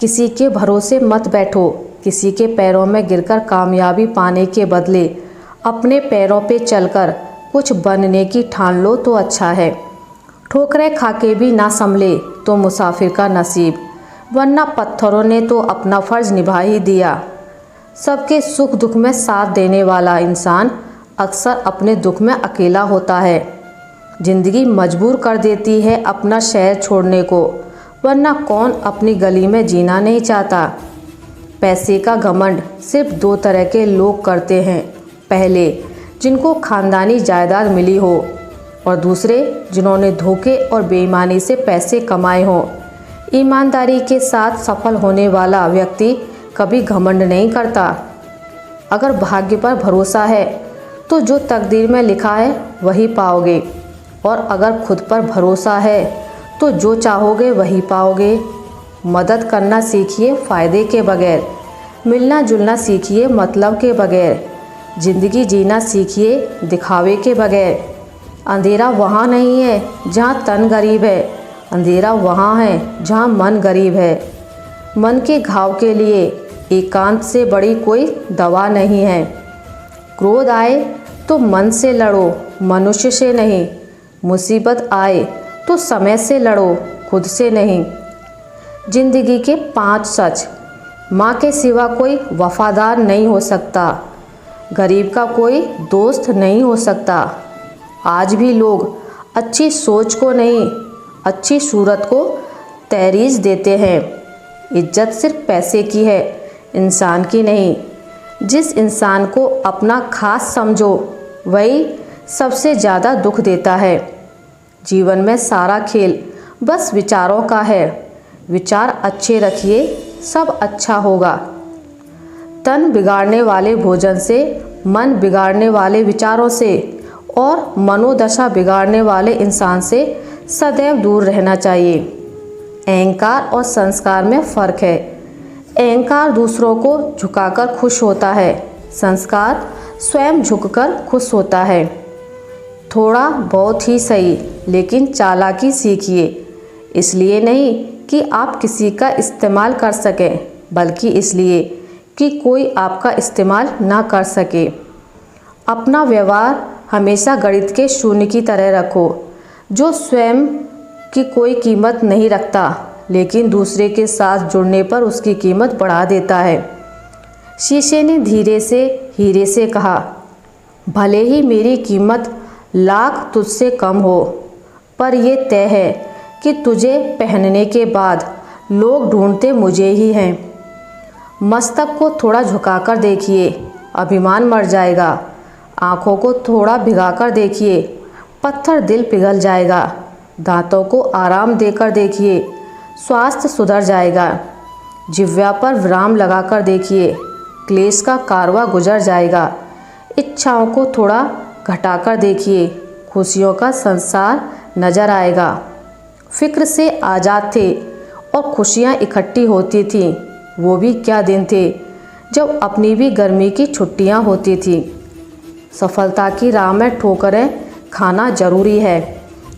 किसी के भरोसे मत बैठो। किसी के पैरों में गिरकर कामयाबी पाने के बदले अपने पैरों पे चलकर कुछ बनने की ठान लो तो अच्छा है। ठोकरें खा के भी ना संभले तो मुसाफिर का नसीब, वरना पत्थरों ने तो अपना फ़र्ज निभा ही दिया। सबके सुख दुख में साथ देने वाला इंसान अक्सर अपने दुख में अकेला होता है। ज़िंदगी मजबूर कर देती है अपना शहर छोड़ने को, वरना कौन अपनी गली में जीना नहीं चाहता। पैसे का घमंड सिर्फ दो तरह के लोग करते हैं, पहले जिनको खानदानी जायदाद मिली हो और दूसरे जिन्होंने धोखे और बेईमानी से पैसे कमाए हों। ईमानदारी के साथ सफल होने वाला व्यक्ति कभी घमंड नहीं करता। अगर भाग्य पर भरोसा है तो जो तकदीर में लिखा है वही पाओगे, और अगर खुद पर भरोसा है तो जो चाहोगे वही पाओगे। मदद करना सीखिए फ़ायदे के बगैर, मिलना जुलना सीखिए मतलब के बगैर, ज़िंदगी जीना सीखिए दिखावे के बगैर। अंधेरा वहाँ नहीं है जहाँ तन गरीब है, अंधेरा वहाँ है जहाँ मन गरीब है। मन के घाव के लिए एकांत से बड़ी कोई दवा नहीं है। क्रोध आए तो मन से लड़ो, मनुष्य से नहीं। मुसीबत आए तो समय से लड़ो, खुद से नहीं। जिंदगी के 5 सच। माँ के सिवा कोई वफादार नहीं हो सकता, गरीब का कोई दोस्त नहीं हो सकता। आज भी लोग अच्छी सोच को नहीं, अच्छी सूरत को तरजीह देते हैं। इज्जत सिर्फ पैसे की है, इंसान की नहीं। जिस इंसान को अपना खास समझो वही सबसे ज़्यादा दुख देता है। जीवन में सारा खेल बस विचारों का है। विचार अच्छे रखिए, सब अच्छा होगा। तन बिगाड़ने वाले भोजन से, मन बिगाड़ने वाले विचारों से और मनोदशा बिगाड़ने वाले इंसान से सदैव दूर रहना चाहिए। अहंकार और संस्कार में फ़र्क है। अहंकार दूसरों को झुकाकर खुश होता है, संस्कार स्वयं झुककर खुश होता है। थोड़ा बहुत ही सही, लेकिन चालाकी सीखिए। इसलिए नहीं कि आप किसी का इस्तेमाल कर सकें, बल्कि इसलिए कि कोई आपका इस्तेमाल ना कर सके। अपना व्यवहार हमेशा गणित के शून्य की तरह रखो, जो स्वयं की कोई कीमत नहीं रखता, लेकिन दूसरे के साथ जुड़ने पर उसकी कीमत बढ़ा देता है। शीशे ने धीरे से हीरे से कहा, भले ही मेरी कीमत लाख तुझसे कम हो, पर यह तय है कि तुझे पहनने के बाद लोग ढूंढते मुझे ही हैं। मस्तक को थोड़ा झुकाकर देखिए, अभिमान मर जाएगा। आँखों को थोड़ा भिगाकर देखिए, पत्थर दिल पिघल जाएगा। दांतों को आराम देकर देखिए, स्वास्थ्य सुधर जाएगा। जिह्वा पर विराम लगाकर देखिए, क्लेश का कारवां गुजर जाएगा। इच्छाओं को थोड़ा घटाकर देखिए, खुशियों का संसार नजर आएगा। फिक्र से आज़ाद थे और खुशियाँ इकट्ठी होती थीं। वो भी क्या दिन थे जब अपनी भी गर्मी की छुट्टियाँ होती थी। सफलता की राह में ठोकरें खाना जरूरी है,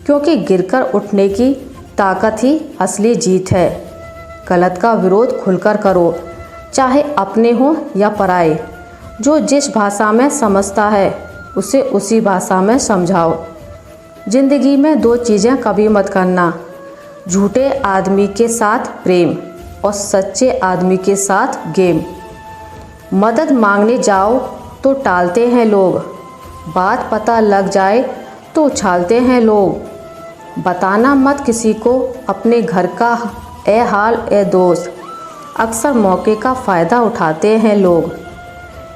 क्योंकि गिरकर उठने की ताकत ही असली जीत है। गलत का विरोध खुलकर करो, चाहे अपने हों या पराए। जो जिस भाषा में समझता है उसे उसी भाषा में समझाओ। जिंदगी में 2 चीज़ें कभी मत करना, झूठे आदमी के साथ प्रेम और सच्चे आदमी के साथ गेम। मदद मांगने जाओ तो टालते हैं लोग, बात पता लग जाए तो उछालते हैं लोग। बताना मत किसी को अपने घर का ए हाल ए दोस्त, अक्सर मौके का फ़ायदा उठाते हैं लोग।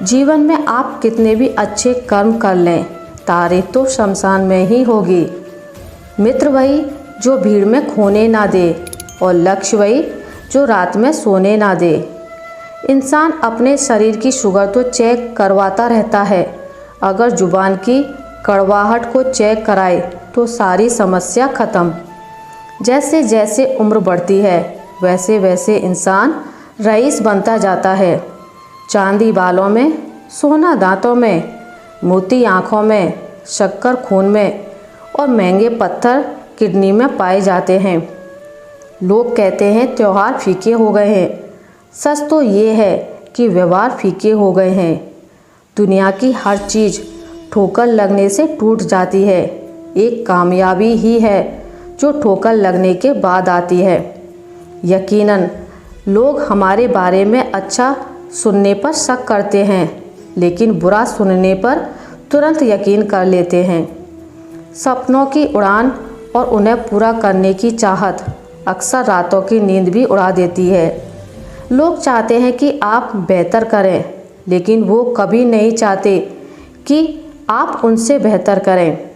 जीवन में आप कितने भी अच्छे कर्म कर लें, तारीफ तो शमशान में ही होगी। मित्र वही जो भीड़ में खोने ना दे, और लक्ष्य वही जो रात में सोने ना दे। इंसान अपने शरीर की शुगर तो चेक करवाता रहता है, अगर जुबान की कड़वाहट को चेक कराए तो सारी समस्या ख़त्म। जैसे जैसे उम्र बढ़ती है वैसे वैसे इंसान रईस बनता जाता है। चांदी बालों में, सोना दांतों में, मोती आँखों में, शक्कर खून में और महंगे पत्थर किडनी में पाए जाते हैं। लोग कहते हैं त्यौहार फीके हो गए हैं। सच तो ये है कि व्यवहार फीके हो गए हैं। दुनिया की हर चीज़ ठोकर लगने से टूट जाती है। एक कामयाबी ही है जो ठोकर लगने के बाद आती है। यकीनन लोग हमारे बारे में अच्छा सुनने पर शक करते हैं, लेकिन बुरा सुनने पर तुरंत यकीन कर लेते हैं। सपनों की उड़ान और उन्हें पूरा करने की चाहत अक्सर रातों की नींद भी उड़ा देती है। लोग चाहते हैं कि आप बेहतर करें, लेकिन वो कभी नहीं चाहते कि आप उनसे बेहतर करें।